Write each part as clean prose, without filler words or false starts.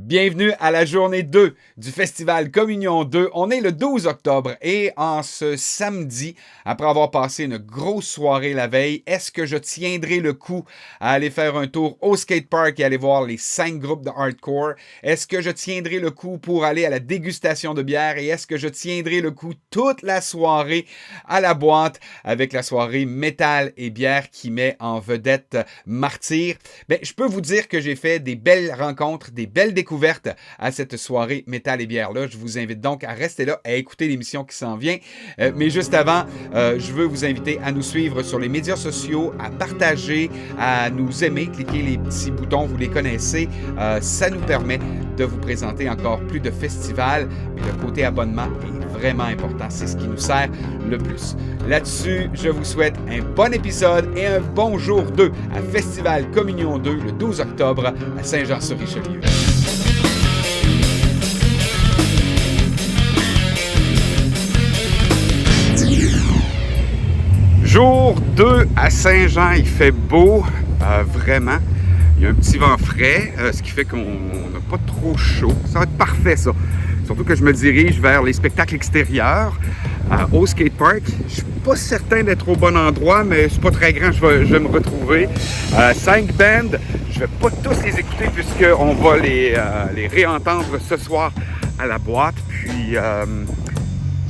Bienvenue à la journée 2 du Festival Communion 2. On est le 12 octobre et en ce samedi, après avoir passé une grosse soirée la veille, est-ce que je tiendrai le coup à aller faire un tour au skatepark et aller voir les 5 groupes de hardcore? Est-ce que je tiendrai le coup pour aller à la dégustation de bière? Et est-ce que je tiendrai le coup toute la soirée à la boîte avec la soirée métal et bière qui met en vedette Martyr? Ben, je peux vous dire que j'ai fait des belles rencontres, des belles découvertes à cette soirée métal et bière-là. Je vous invite donc à rester là, à écouter l'émission qui s'en vient. Mais juste avant, je veux vous inviter à nous suivre sur les médias sociaux, à partager, à nous aimer, cliquez les petits boutons, vous les connaissez. Ça nous permet de vous présenter encore plus de festivals. Mais le côté abonnement est vraiment important. C'est ce qui nous sert le plus. Là-dessus, je vous souhaite un bon épisode et un bon jour 2 à Festival Communion 2 le 12 octobre à Saint-Jean-sur-Richelieu. Jour 2 à Saint-Jean, il fait beau, vraiment. Il y a un petit vent frais, ce qui fait qu'on n'a pas trop chaud. Ça va être parfait, ça. Surtout que je me dirige vers les spectacles extérieurs au skatepark. Je ne suis pas certain d'être au bon endroit, mais c'est pas très grand, je vais me retrouver. 5 bands, je vais pas tous les écouter puisqu'on va les réentendre ce soir à la boîte. Puis,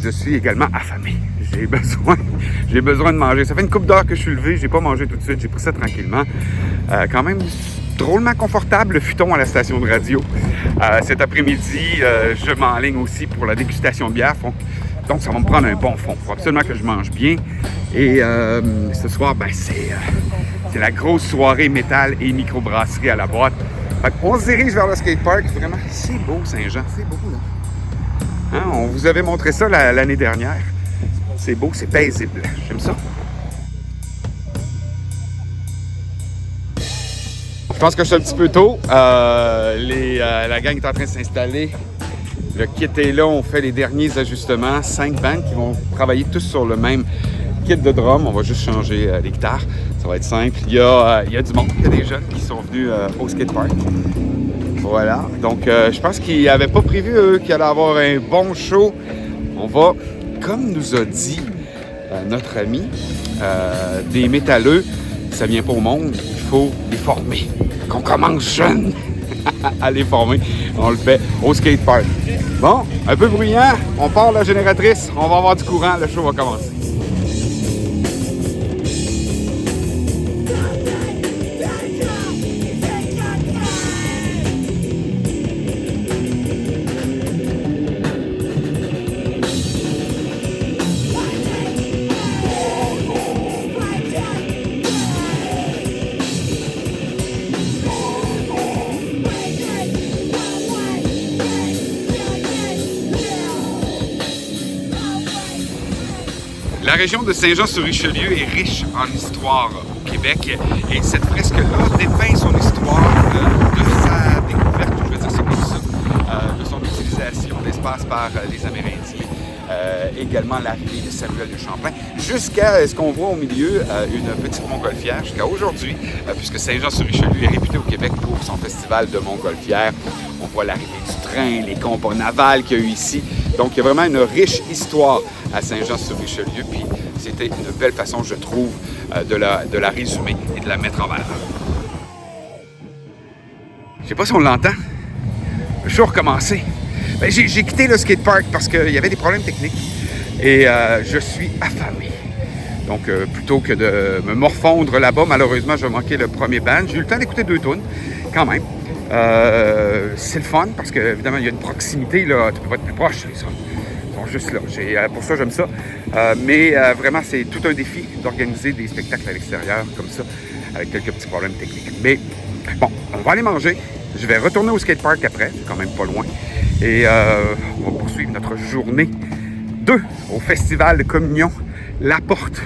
je suis également affamé. J'ai besoin de manger. Ça fait une couple d'heures que je suis levé, j'ai pas mangé tout de suite, j'ai pris ça tranquillement. Quand même drôlement confortable le futon à la station de radio. Cet après-midi, je m'enligne aussi pour la dégustation de bière. Donc ça va me prendre un bon fond. Il faut absolument que je mange bien. Et ce soir, ben, c'est la grosse soirée métal et microbrasserie à la boîte. On se dirige vers le skatepark. Vraiment, c'est beau Saint-Jean, c'est beau là. Hein, on vous avait montré ça l'année dernière. C'est beau, c'est paisible. J'aime ça. Je pense que je suis un petit peu tôt. La gang est en train de s'installer. Le kit est là. On fait les derniers ajustements. 5 bands qui vont travailler tous sur le même kit de drum. On va juste changer les guitares. Ça va être simple. Il y a du monde. Il y a des jeunes qui sont venus au skatepark. Voilà. Donc, je pense qu'ils n'avaient pas prévu, eux, qu'il allait avoir un bon show. On va... Comme nous a dit notre ami, des métalleux, ça vient pas au monde, il faut les former. Qu'on commence jeune à les former. On le fait au skatepark. Bon, un peu bruyant, on part la génératrice, on va avoir du courant, le show va commencer. La région de Saint-Jean-sur-Richelieu est riche en histoire au Québec et cette fresque-là dépeint son histoire de sa découverte, je vais dire ça comme ça, de son utilisation d'espace par les Amérindiens, également l'arrivée de Samuel de Champlain, jusqu'à ce qu'on voit au milieu une petite montgolfière, jusqu'à aujourd'hui, puisque Saint-Jean-sur-Richelieu est réputé au Québec pour son festival de montgolfière. On voit l'arrivée du train, les combats navals qu'il y a eu ici. Donc, il y a vraiment une riche histoire à Saint-Jean-sur-Richelieu, puis c'était une belle façon, je trouve, de la résumer et de la mettre en valeur. Je sais pas si on l'entend. Le show a recommencé. Ben, j'ai quitté le skatepark parce qu'il y avait des problèmes techniques et je suis affamé. Donc, plutôt que de me morfondre là-bas, malheureusement, je vais manquer le premier band. J'ai eu le temps d'écouter 2 tunes, quand même. C'est le fun parce qu'évidemment, il y a une proximité, là, tu peux pas être plus proche. Ils sont juste là. Pour ça, j'aime ça. Mais vraiment, c'est tout un défi d'organiser des spectacles à l'extérieur comme ça, avec quelques petits problèmes techniques. Mais bon, on va aller manger. Je vais retourner au skatepark après, c'est quand même pas loin. Et on va poursuivre notre journée 2 au Festival de Communion. La porte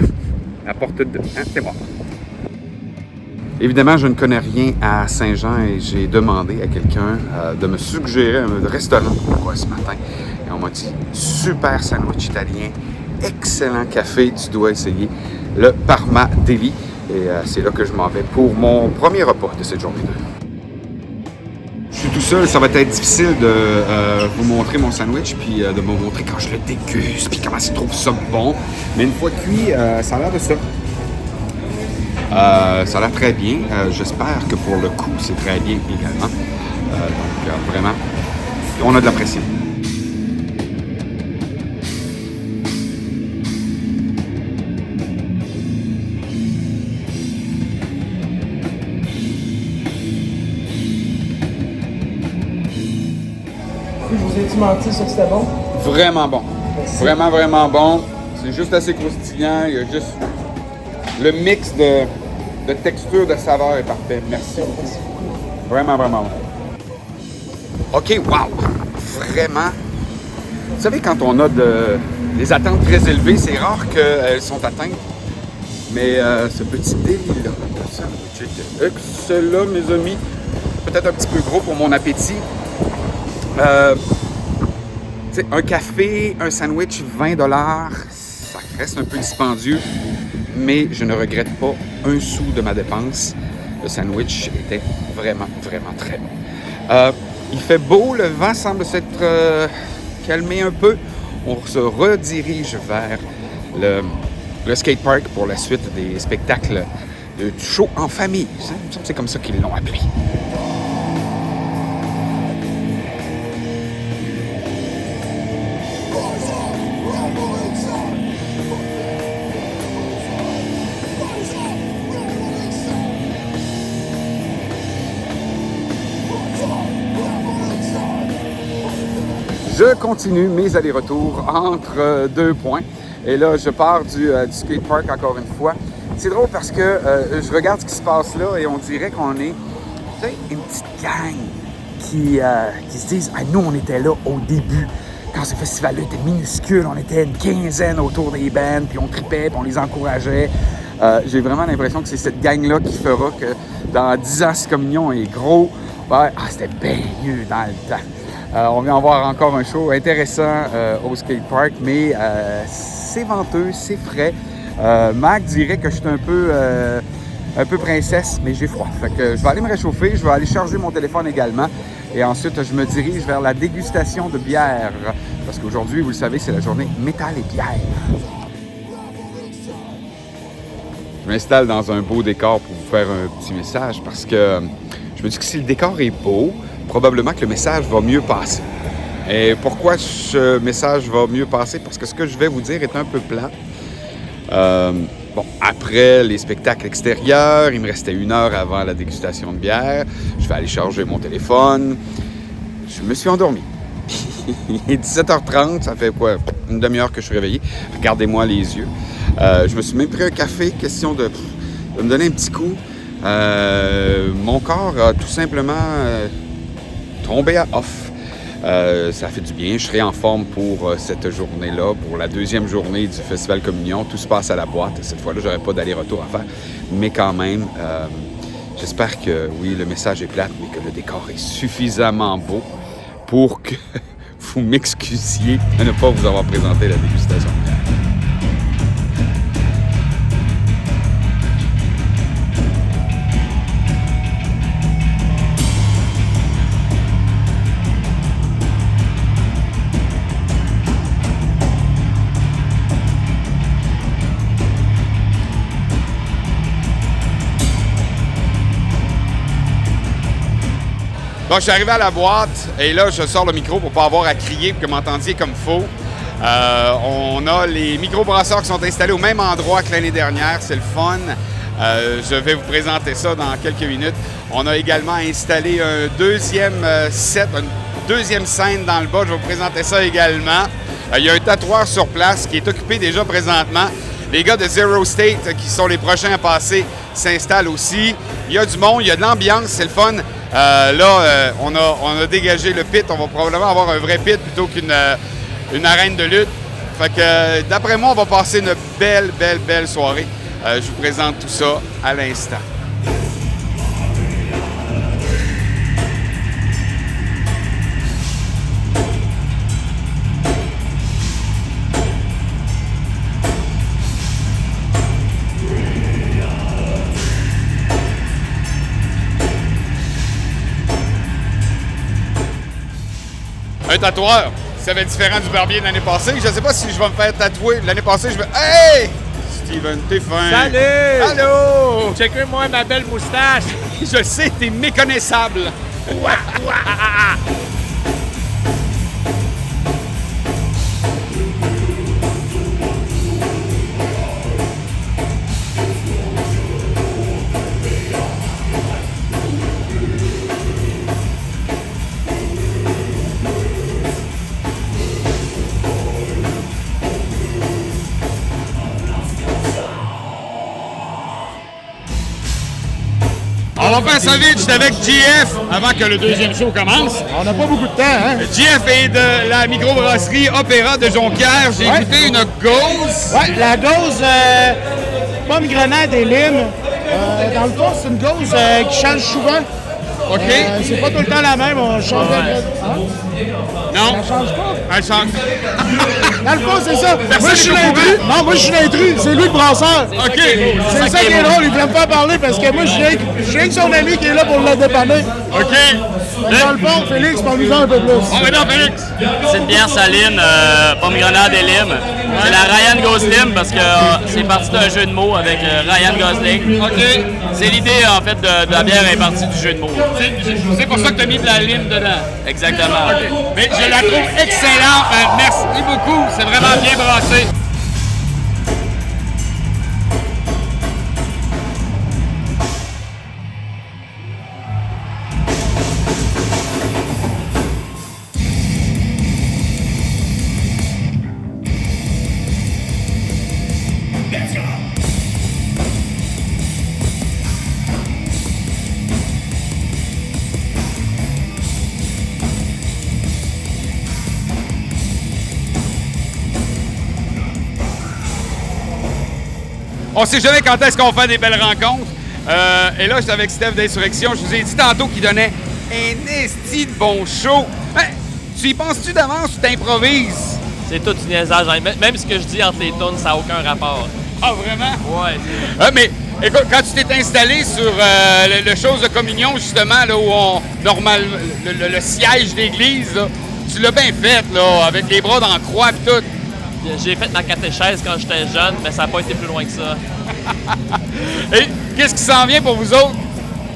2, hein, c'est moi. Évidemment, je ne connais rien à Saint-Jean et j'ai demandé à quelqu'un de me suggérer un restaurant ce matin. Et on m'a dit, super sandwich italien, excellent café, tu dois essayer le Parma Deli. Et c'est là que je m'en vais pour mon premier repas de cette journée 2. Je suis tout seul, ça va être difficile de vous montrer mon sandwich, puis de me montrer quand je le déguste, puis comment je trouve ça bon. Mais une fois cuit, ça a l'air de ça. Ça a l'air très bien. J'espère que pour le coup, c'est très bien également. Donc, vraiment, on a de la pression. Je vous ai-tu menti sur que c'était bon? Vraiment bon. Merci. Vraiment, vraiment bon. C'est juste assez croustillant. Il y a juste le mix de texture, de saveur est parfait. Merci. Vraiment, vraiment bon. OK, wow! Vraiment. Vous savez, quand on a des attentes très élevées, c'est rare qu'elles sont atteintes. Mais ce petit délit-là, ça, c'était excellent, mes amis. Peut-être un petit peu gros pour mon appétit. Un café, un sandwich, 20 $, ça reste un peu dispendieux, mais je ne regrette pas un sou de ma dépense. Le sandwich était vraiment, vraiment très bon. Il fait beau, le vent semble s'être calmé un peu. On se redirige vers le skatepark pour la suite des spectacles du show en famille. C'est comme ça qu'ils l'ont appelé. Je continue mes allers-retours entre deux points. Et là, je pars du skatepark encore une fois. C'est drôle parce que je regarde ce qui se passe là et on dirait qu'on est une petite gang qui se disent « Nous, on était là au début. Quand ce festival-là était minuscule, on était une quinzaine autour des bands, puis on tripait, puis on les encourageait. » J'ai vraiment l'impression que c'est cette gang-là qui fera que dans 10 ans, si Communion est gros, c'était bien mieux dans le temps. On vient en voir encore un show intéressant au skatepark, mais c'est venteux, c'est frais. Mac dirait que je suis un peu princesse, mais j'ai froid. Fait que je vais aller me réchauffer, je vais aller charger mon téléphone également. Et ensuite, je me dirige vers la dégustation de bière. Parce qu'aujourd'hui, vous le savez, c'est la journée métal et bière. Je m'installe dans un beau décor pour vous faire un petit message parce que je me dis que si le décor est beau, probablement que le message va mieux passer. Et pourquoi ce message va mieux passer? Parce que ce que je vais vous dire est un peu plat. Après les spectacles extérieurs, il me restait 1 heure avant la dégustation de bière. Je vais aller charger mon téléphone. Je me suis endormi. Il est 17h30, ça fait quoi? Une demi-heure que je suis réveillé. Regardez-moi les yeux. Je me suis même pris un café, question de me donner un petit coup. Mon corps a tout simplement tombé à off. Ça fait du bien. Je serai en forme pour cette journée-là, pour la deuxième journée du Festival Communion. Tout se passe à la boîte. Cette fois-là, je n'aurai pas d'aller-retour à faire. Mais quand même, j'espère que, oui, le message est plate, mais que le décor est suffisamment beau pour que vous m'excusiez de ne pas vous avoir présenté la dégustation de bière. Bon, je suis arrivé à la boîte et là, je sors le micro pour ne pas avoir à crier pour que vous m'entendiez comme il faut. On a les microbrasseurs qui sont installés au même endroit que l'année dernière. C'est le fun. Je vais vous présenter ça dans quelques minutes. On a également installé un deuxième set, une deuxième scène dans le bas. Je vais vous présenter ça également. Il y a un tatoueur sur place qui est occupé déjà présentement. Les gars de Zero State, qui sont les prochains à passer, s'installent aussi. Il y a du monde, il y a de l'ambiance, c'est le fun. On a dégagé le pit. On va probablement avoir un vrai pit plutôt qu'une arène de lutte. Fait que, d'après moi, on va passer une belle soirée. Je vous présente tout ça à l'instant. un tatoueur. Ça va être différent du barbier de l'année passée. Je sais pas si je vais me faire tatouer. L'année passée, je vais... Hey! Steven, t'es fin. Salut! Allô! Checkez-moi ma belle moustache. Je sais, t'es méconnaissable. On va faire ça vite, j'étais avec GF avant que le deuxième show commence. On n'a pas beaucoup de temps, hein? GF est de la microbrasserie Opéra de Jonquière. J'ai goûté une gauze. Ouais, la gauze pomme grenade et lime. Dans le fond, c'est une gauze qui change souvent. OK. C'est pas tout le temps la même, on change Non, Ça change pas. elle change. Dans le fond, c'est ça. Personne Moi, je suis n'est au l'intrus. Non, moi, je suis l'intrus. C'est lui le brasseur. OK. C'est ça qui est drôle. Il voulait me faire parler parce que moi, je viens que son ami qui est là pour le dépanner. OK. Dans le fond, Félix, parle-nous un peu plus. On va dans Félix. C'est une bière saline, pomme grenade et lime. C'est la Ryan Gosling parce que c'est parti d'un jeu de mots avec Ryan Gosling. OK. C'est l'idée en fait de la bière est partie du jeu de mots. C'est pour ça que tu as mis de la lime dedans. Exactement. Mais je la trouve excellente. Merci beaucoup. C'est vraiment bien brassé. On sait jamais quand est-ce qu'on fait des belles rencontres. Et là, j'étais avec Steph d'Insurrection. Je vous ai dit tantôt qu'il donnait un esti de bon show. Hein, tu y penses-tu d'avance ou t'improvises? C'est tout du niaisage. Même ce que je dis entre les tonnes, ça n'a aucun rapport. Ah, vraiment? Ouais. Mais écoute, quand tu t'es installé sur le chose de communion, justement, là, où on le siège d'église, là, tu l'as bien fait, là, avec les bras dans la croix et tout. J'ai fait ma catéchèse quand j'étais jeune, mais ça n'a pas été plus loin que ça. Et qu'est-ce qui s'en vient pour vous autres?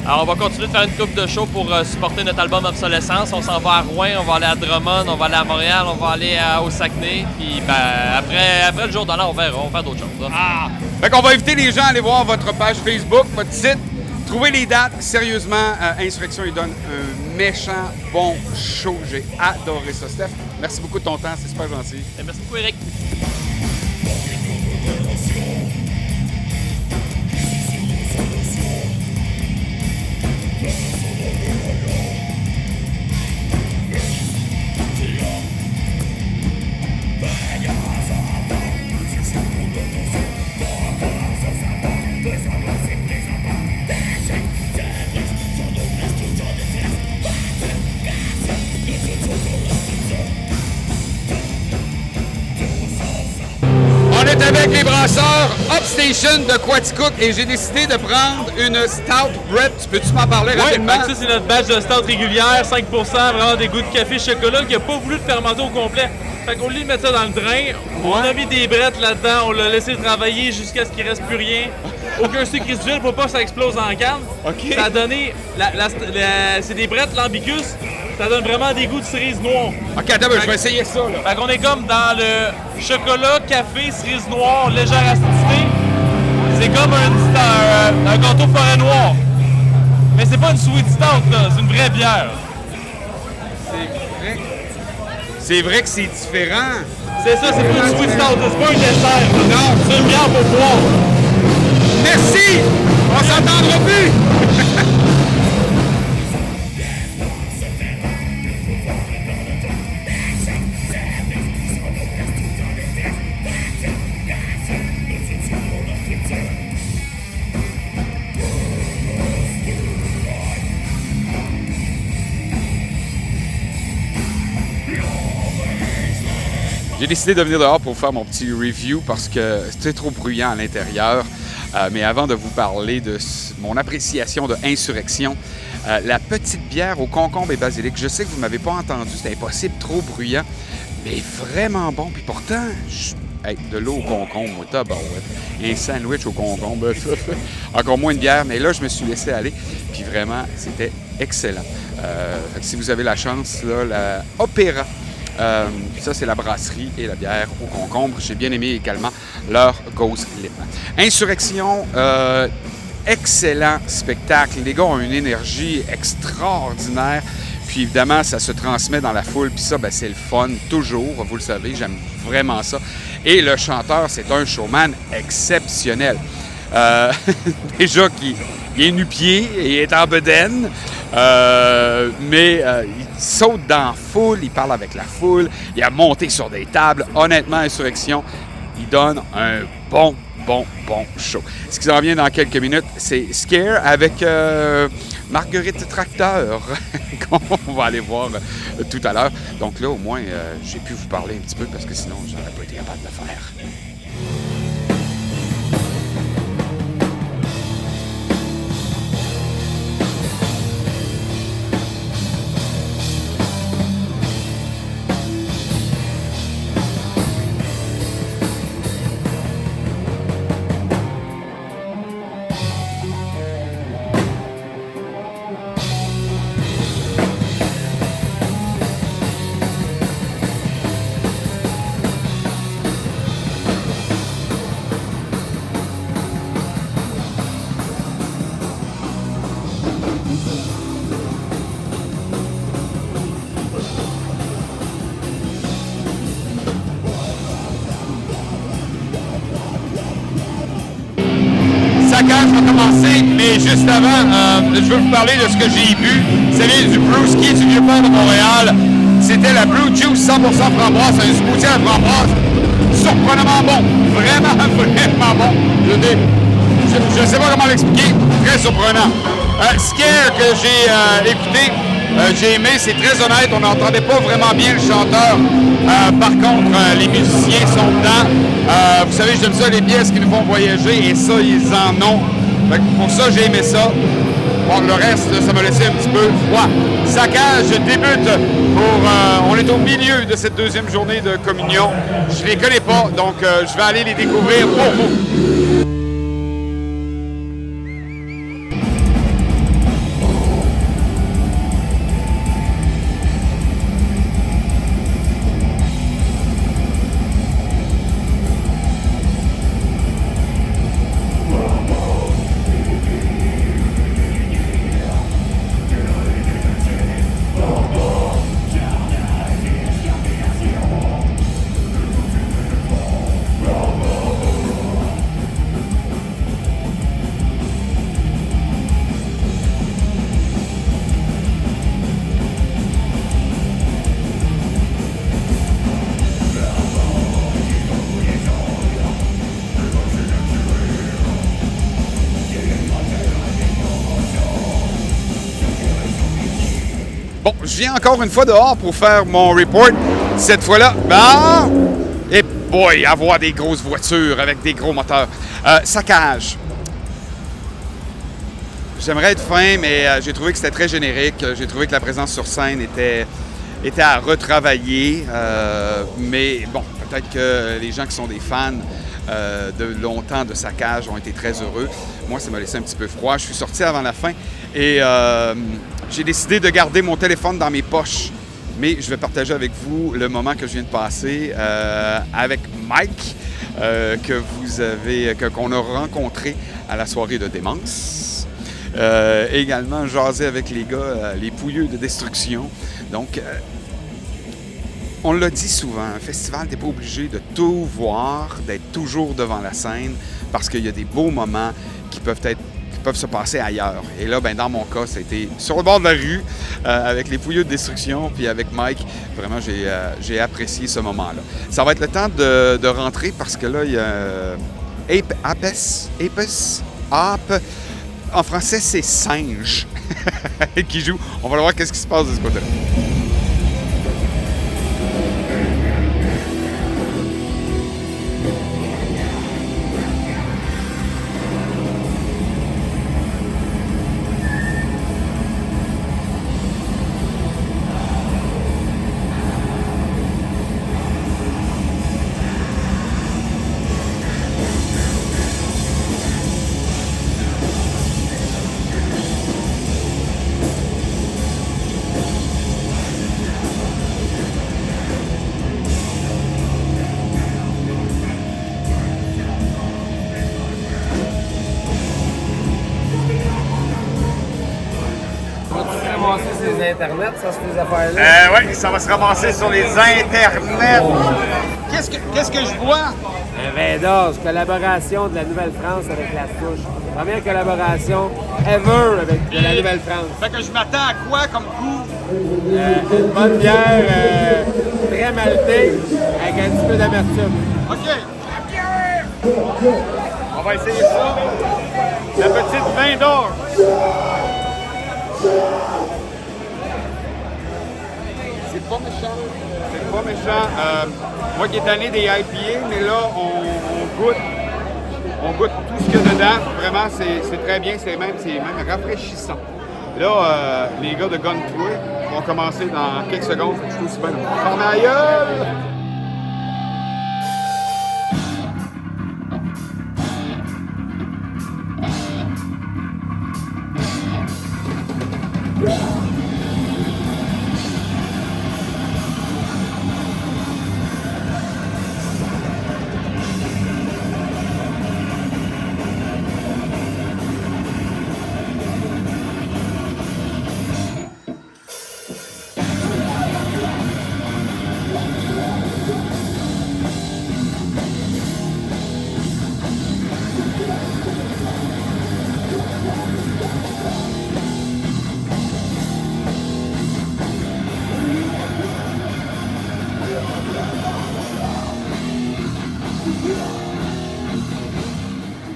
Alors, on va continuer de faire une coupe de show pour supporter notre album Obsolescence. On s'en va à Rouen, on va aller à Drummond, on va aller à Montréal, on va aller au Saguenay. Puis ben, après le jour de l'an, on va faire d'autres choses. Là. Ah! Fait qu'on va inviter les gens à aller voir votre page Facebook, votre site. Trouvez les dates. Sérieusement, Insurrection, il donne un méchant bon show. J'ai adoré ça. Steph, merci beaucoup de ton temps. C'est super gentil. Et merci beaucoup, Eric. On est avec les brasseurs Upstation de Quaticook et j'ai décidé de prendre une Stout Brett. Peux-tu m'en parler rapidement? Ça, c'est notre batch de stout régulière, 5%, vraiment des goûts de café chocolat qui n'a pas voulu le fermenter au complet. Fait qu'au lieu de mettre ça dans le drain, on a mis des brettes là-dedans, on l'a laissé travailler jusqu'à ce qu'il reste plus rien. Aucun sucre résiduel pour pas que ça explose en canne. OK. Ça a donné, c'est des brettes Lambicus, ça donne vraiment des goûts de cerise noire. OK, attends, je vais essayer ça, là. Fait qu'on est comme dans le chocolat, café, cerise noire, légère acidité. C'est comme un gâteau forêt noire. Mais c'est pas une sweet stout, là, c'est une vraie bière. C'est vrai que c'est différent. C'est ça, c'est pas une sweet stout, là, c'est pas un dessert. Là. Non. C'est une bière pour boire. Merci! On s'entendra plus! J'ai décidé de venir dehors pour faire mon petit review parce que c'était trop bruyant à l'intérieur. Mais avant de vous parler de mon appréciation de Insurrection, la petite bière au concombre et basilic, je sais que vous ne m'avez pas entendu, c'est impossible, trop bruyant, mais vraiment bon. Puis pourtant, hey, de l'eau au concombre, au tabarouette, un sandwich au concombre, encore moins une bière, mais là, je me suis laissé aller, puis vraiment, c'était excellent. Fait que si vous avez la chance, là, la Opéra, ça, c'est la brasserie et la bière au concombre. J'ai bien aimé également leur Ghost Lip. Insurrection, excellent spectacle. Les gars ont une énergie extraordinaire. Puis évidemment, ça se transmet dans la foule. Puis ça, ben, c'est le fun, toujours. Vous le savez, j'aime vraiment ça. Et le chanteur, c'est un showman exceptionnel. Déjà qu'il est nu-pied et est en bedaine. Mais il saute dans la foule, il parle avec la foule, il a monté sur des tables. Honnêtement, Insurrection, il donne un bon show. Ce qui s'en vient dans quelques minutes, c'est Scare avec Marguerite Tracteur, qu'on va aller voir tout à l'heure. Donc là, au moins, j'ai pu vous parler un petit peu parce que sinon, j'aurais pas été capable de le faire. Je vais commencer, mais juste avant, je veux vous parler de ce que j'ai bu. Ça vient du Brewski du Vieux-Port de Montréal. C'était la Blue Juice 100% framboise, un smoothie à framboise. Surprenamment bon, vraiment bon. Je ne sais pas comment l'expliquer, très surprenant. Scare que j'ai écouté, j'ai aimé, c'est très honnête, on n'entendait pas vraiment bien le chanteur. Par contre, les musiciens sont dedans. Vous savez, j'aime ça, les pièces qui nous font voyager, et ça, ils en ont. Fait que pour ça, j'ai aimé ça. Bon, le reste, ça m'a laissé un petit peu froid. Saccage débute on est au milieu de cette deuxième journée de communion. Je les connais pas, donc je vais aller les découvrir pour vous. Bon, je viens encore une fois dehors pour faire mon report. Cette fois-là, et boy, avoir des grosses voitures avec des gros moteurs. Saccage. J'aimerais être fin, mais j'ai trouvé que c'était très générique. J'ai trouvé que la présence sur scène était à retravailler. Mais bon, peut-être que les gens qui sont des fans de longtemps de Saccage ont été très heureux. Moi, ça m'a laissé un petit peu froid. Je suis sorti avant la fin et j'ai décidé de garder mon téléphone dans mes poches. Mais je vais partager avec vous le moment que je viens de passer avec Mike, qu'on a rencontré à la soirée de Démence. Également jaser avec les gars, les pouilleux de destruction. Donc, on l'a dit souvent, un festival, t'es pas obligé de tout voir, d'être toujours devant la scène, parce qu'il y a des beaux moments qui peuvent se passer ailleurs. Et là, ben, dans mon cas, ça a été sur le bord de la rue, avec les pouilleux de destruction, puis avec Mike. Vraiment, j'ai apprécié ce moment-là. Ça va être le temps de rentrer, parce que là, il y a Apes, en français, c'est singe, qui joue. On va voir qu'est-ce qui se passe de ce côté-là. Internet, ça, ces affaires-là? Oui, ça va se ramasser sur les internets. Qu'est-ce que je vois? Un vin d'orge, collaboration de la Nouvelle-France avec la Souche. Première collaboration ever avec la Nouvelle-France. Fait que je m'attends à quoi comme coup? Une bonne bière très maltée avec un petit peu d'amertume. OK. On va essayer ça. La petite vin d'or. C'est pas méchant. C'est pas méchant. Moi qui ai tanné des IPA, mais là, on goûte tout ce qu'il y a dedans. Vraiment, c'est très bien. C'est même rafraîchissant. Là, les gars de Guntour vont commencer dans quelques secondes. Je trouve super. Ferme la gueule!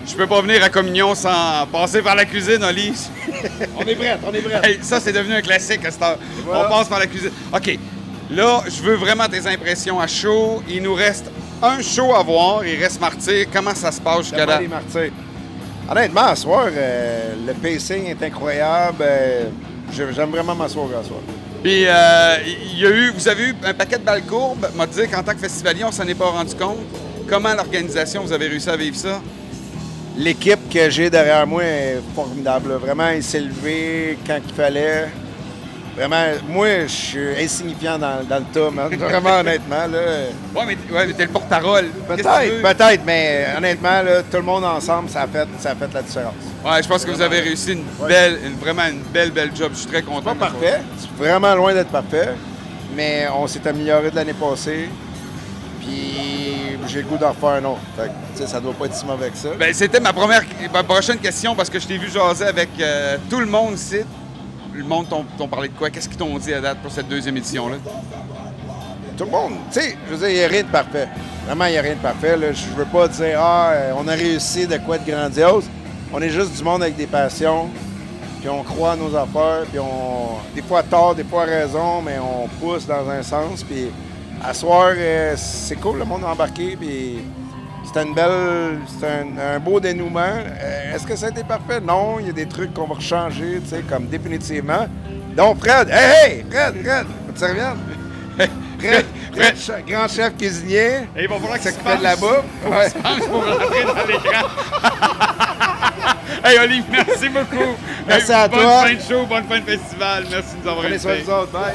Je peux pas venir à communion sans passer par la cuisine, Oli. On est prêts. Hey, ça, c'est devenu un classique à cette heure. On passe par la cuisine. OK. Là, je veux vraiment tes impressions à chaud. Il nous reste un show à voir. Il reste Martyr. Comment ça se passe jusqu'à là? Les Martyrs. Honnêtement, ce soir, le pacing est incroyable. J'aime vraiment m'asseoir à soir. Puis, vous avez eu un paquet de balles courbes. M'a dit qu'en tant que festivalier, on s'en est pas rendu compte. Comment l'organisation, vous avez réussi à vivre ça? L'équipe que j'ai derrière moi est formidable. Là. Vraiment, il s'est levé quand il fallait. Vraiment, moi, je suis insignifiant dans le tas, man. Vraiment, honnêtement. Là. Ouais, mais t'es le porte-parole. Peut-être, mais honnêtement, là, tout le monde ensemble, ça a fait la différence. Ouais, je pense que vous avez réussi vraiment une belle job. Je suis très content. C'est pas parfait. C'est vraiment loin d'être parfait. Mais on s'est amélioré de l'année passée. Puis j'ai le goût d'en refaire un autre. Fait que, ça doit pas être si mauvais que ça. Ben, c'était ma prochaine question parce que je t'ai vu jaser avec tout le monde ici. Le monde t'ont parlé de quoi? Qu'est-ce qu'ils t'ont dit à date pour cette deuxième édition-là? Tout le monde, tu sais, je veux dire, il n'y a rien de parfait. Vraiment, il n'y a rien de parfait. Là. Je veux pas dire, on a réussi de quoi de grandiose. On est juste du monde avec des passions, puis on croit à nos affaires, puis des fois tort, des fois raison, mais on pousse dans un sens, puis à soir, c'est cool, le monde a embarqué, puis c'est un beau dénouement. Est-ce que ça a été parfait? Non, il y a des trucs qu'on va changer, tu sais, comme définitivement. Donc, Fred, Fred, tu reviens? Fred, grand chef cuisinier. Et il va falloir que ça s'occupe de la bouffe. Ouais. Pour rentrer dans l'écran. Hey, Oli, merci beaucoup. Merci à toi. Bonne fin de show, bonne fin de festival. Merci de nous avoir Prenez soin de vous autres. Bye.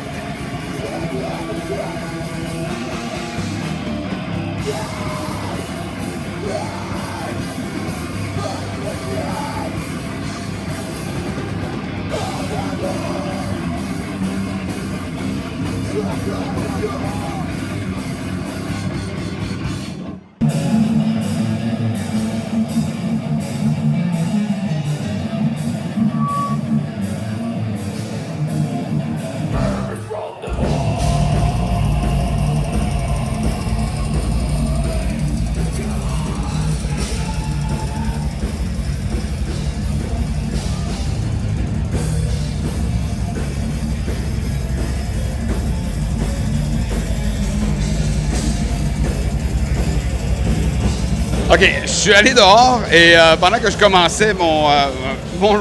OK, je suis allé dehors et pendant que je commençais mon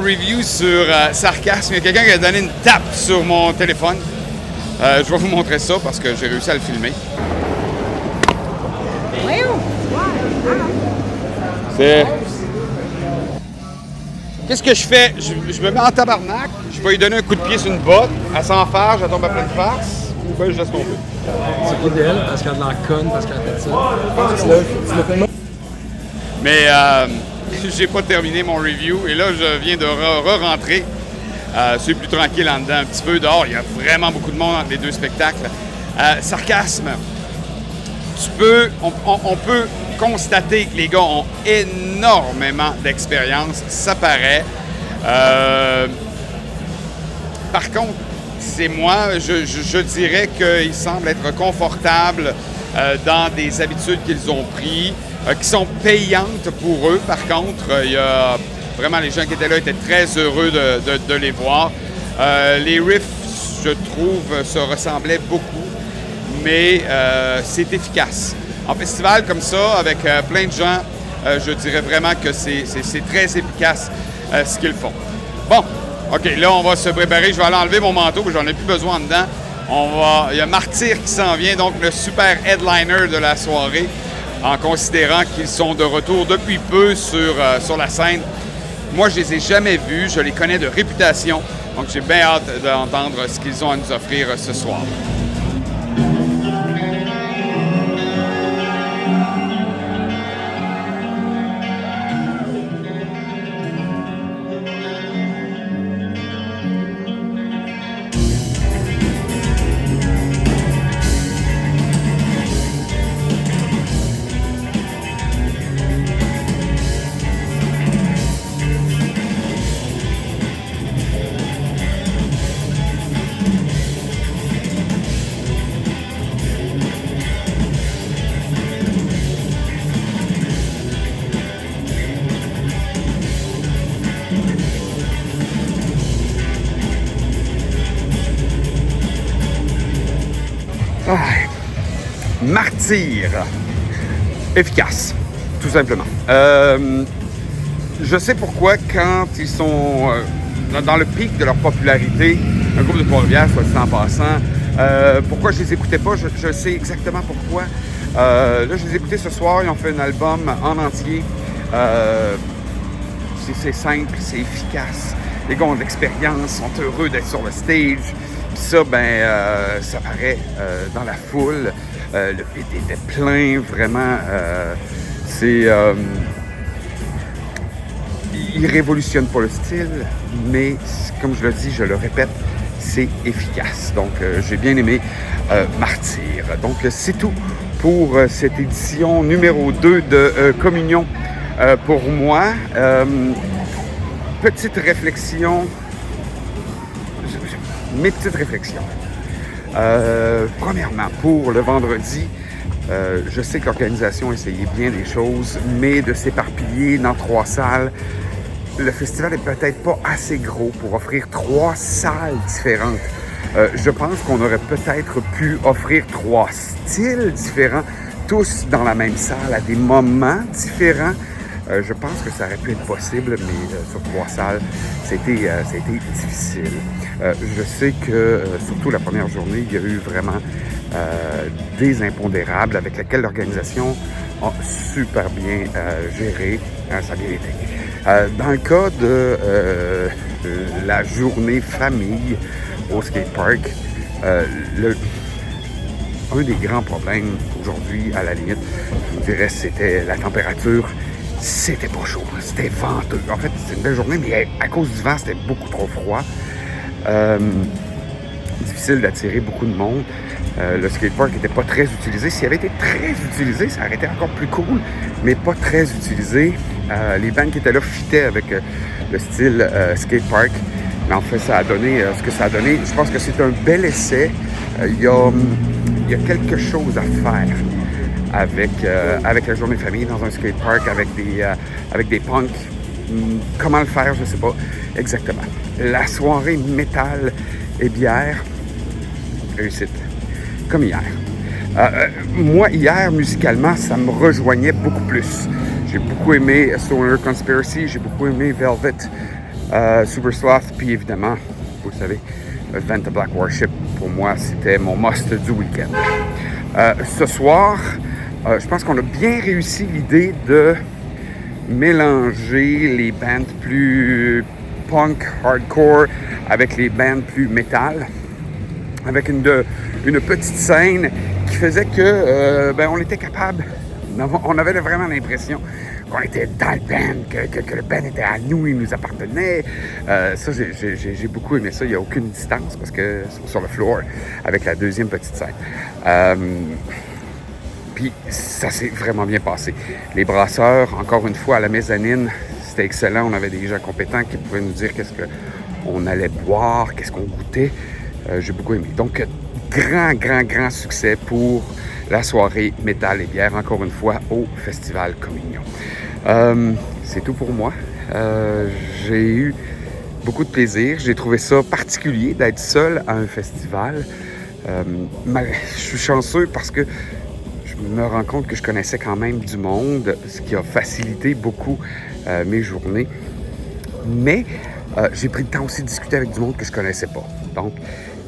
review sur Sarcasme, il y a quelqu'un qui a donné une tape sur mon téléphone. Je vais vous montrer ça parce que j'ai réussi à le filmer. C'est... Qu'est-ce que je fais? Je me mets en tabarnak, je vais lui donner un coup de pied sur une botte, elle s'enfarge, elle tombe à pleine face, ou bien je laisse tomber. C'est idéal parce qu'elle a de la conne, parce qu'elle a fait ça. Mais j'ai pas terminé mon review et là, je viens de re-rentrer. C'est plus tranquille en dedans, un petit peu dehors. Il y a vraiment beaucoup de monde entre les deux spectacles. Sarcasme, on peut constater que les gars ont énormément d'expérience, ça paraît. Par contre, c'est moi, je dirais qu'ils semblent être confortables dans des habitudes qu'ils ont prises, qui sont payantes pour eux. Par contre, il y a vraiment les gens qui étaient là étaient très heureux de les voir. Les riffs, je trouve, se ressemblaient beaucoup, mais c'est efficace. En festival comme ça, avec plein de gens, je dirais vraiment que c'est très efficace ce qu'ils font. Bon, OK, là, on va se préparer. Je vais aller enlever mon manteau, parce que j'en ai plus besoin dedans. Il y a Martyr qui s'en vient, donc le super headliner de la soirée, en considérant qu'ils sont de retour depuis peu sur la scène. Moi, je les ai jamais vus, je les connais de réputation, donc j'ai bien hâte d'entendre ce qu'ils ont à nous offrir ce soir. Martyr. Efficace, tout simplement. Je sais pourquoi, quand ils sont dans le pic de leur popularité, un groupe de Trois-Rivières, soit dit en passant, pourquoi je les écoutais pas, je sais exactement pourquoi. Là, je les ai écoutés ce soir, ils ont fait un album en entier. C'est simple, c'est efficace. Les gars ont de l'expérience, sont heureux d'être sur le stage. Puis ça, ça paraît dans la foule. Le pit était plein, vraiment. Ils révolutionnent pas le style, mais comme je le dis, je le répète, c'est efficace. Donc, j'ai bien aimé Martyr. Donc, c'est tout pour cette édition numéro 2 de Communion pour moi. Petite réflexion. Mes petites réflexions. Premièrement, pour le vendredi, je sais que l'organisation essayait bien des choses, mais de s'éparpiller dans 3 salles, le festival est peut-être pas assez gros pour offrir 3 salles différentes. Je pense qu'on aurait peut-être pu offrir 3 styles différents, tous dans la même salle, à des moments différents. Je pense que ça aurait pu être possible, mais sur 3 salles, ça a été difficile. Je sais que, surtout la première journée, il y a eu vraiment des impondérables avec lesquels l'organisation a super bien géré. Ça a bien été. Dans le cas de la journée famille au skatepark, un des grands problèmes aujourd'hui, à la limite, je vous dirais, c'était la température. C'était pas chaud, c'était venteux. En fait, c'était une belle journée, mais à cause du vent, c'était beaucoup trop froid. Difficile d'attirer beaucoup de monde. Le skatepark n'était pas très utilisé. S'il avait été très utilisé, ça aurait été encore plus cool, mais pas très utilisé. Les bandes qui étaient là fitaient avec le style skatepark. Mais en fait, ça a donné ce que ça a donné. Je pense que c'est un bel essai. Il y a quelque chose à faire avec la journée famille dans un skatepark, avec des punks. Comment le faire, je ne sais pas exactement. La soirée métal et bière, réussite, comme hier. Moi, hier, musicalement, ça me rejoignait beaucoup plus. J'ai beaucoup aimé Stoner Conspiracy, j'ai beaucoup aimé Velvet, Super Sloth, puis évidemment, vous le savez, Vent Black Worship, pour moi, c'était mon must du week-end. Ce soir, je pense qu'on a bien réussi l'idée de mélanger les bands plus punk, hardcore, avec les bands plus métal, avec une petite scène qui faisait que on était capable On avait vraiment l'impression qu'on était dans le band, que le band était à nous, il nous appartenait. Ça, j'ai beaucoup aimé ça. Il n'y a aucune distance parce que sur le floor, avec la deuxième petite scène. Puis ça s'est vraiment bien passé. Les brasseurs, encore une fois, à la mezzanine, c'était excellent. On avait des gens compétents qui pouvaient nous dire qu'est-ce qu'on allait boire, qu'est-ce qu'on goûtait. J'ai beaucoup aimé. Donc, grand succès pour la soirée métal et bière, encore une fois, au Festival Communion. C'est tout pour moi. J'ai eu beaucoup de plaisir. J'ai trouvé ça particulier d'être seul à un festival. Je suis chanceux parce que je me rends compte que je connaissais quand même du monde, ce qui a facilité beaucoup mes journées. Mais j'ai pris le temps aussi de discuter avec du monde que je connaissais pas. Donc,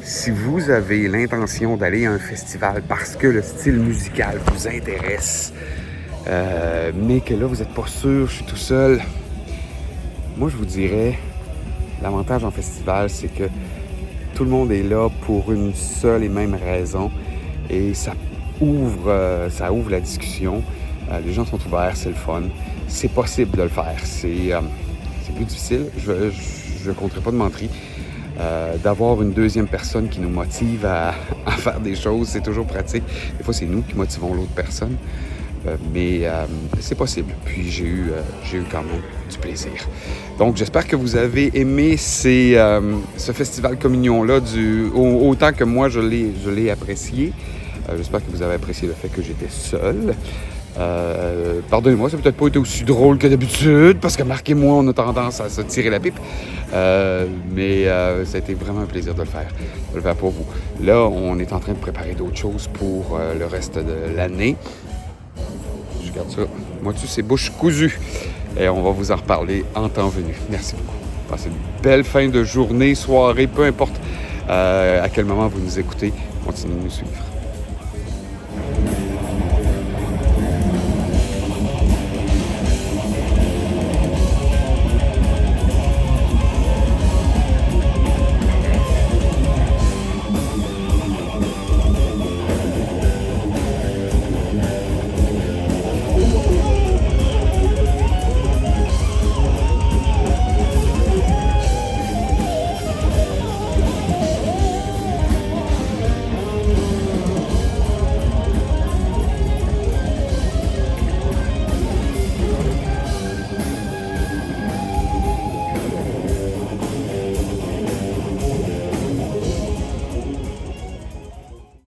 si vous avez l'intention d'aller à un festival parce que le style musical vous intéresse, mais que là, vous n'êtes pas sûr, je suis tout seul, moi, je vous dirais, l'avantage en festival, c'est que tout le monde est là pour une seule et même raison et ça ouvre la discussion. Les gens sont ouverts, c'est le fun. C'est possible de le faire. C'est plus difficile, je ne compterai pas de mentir. D'avoir une deuxième personne qui nous motive à faire des choses, c'est toujours pratique. Des fois, c'est nous qui motivons l'autre personne, mais c'est possible. Puis j'ai eu quand même du plaisir. Donc, j'espère que vous avez aimé ce festival Communion-là autant que moi je l'ai apprécié. J'espère que vous avez apprécié le fait que j'étais seul. Pardonnez-moi, ça n'a peut-être pas été aussi drôle que d'habitude, parce que Marc et moi, on a tendance à se tirer la pipe. Mais ça a été vraiment un plaisir de le faire pour vous. Là, on est en train de préparer d'autres choses pour le reste de l'année. Je garde ça. Moi, c'est bouche cousue. Et on va vous en reparler en temps venu. Merci beaucoup. Passez une belle fin de journée, soirée, peu importe à quel moment vous nous écoutez. Continuez de nous suivre.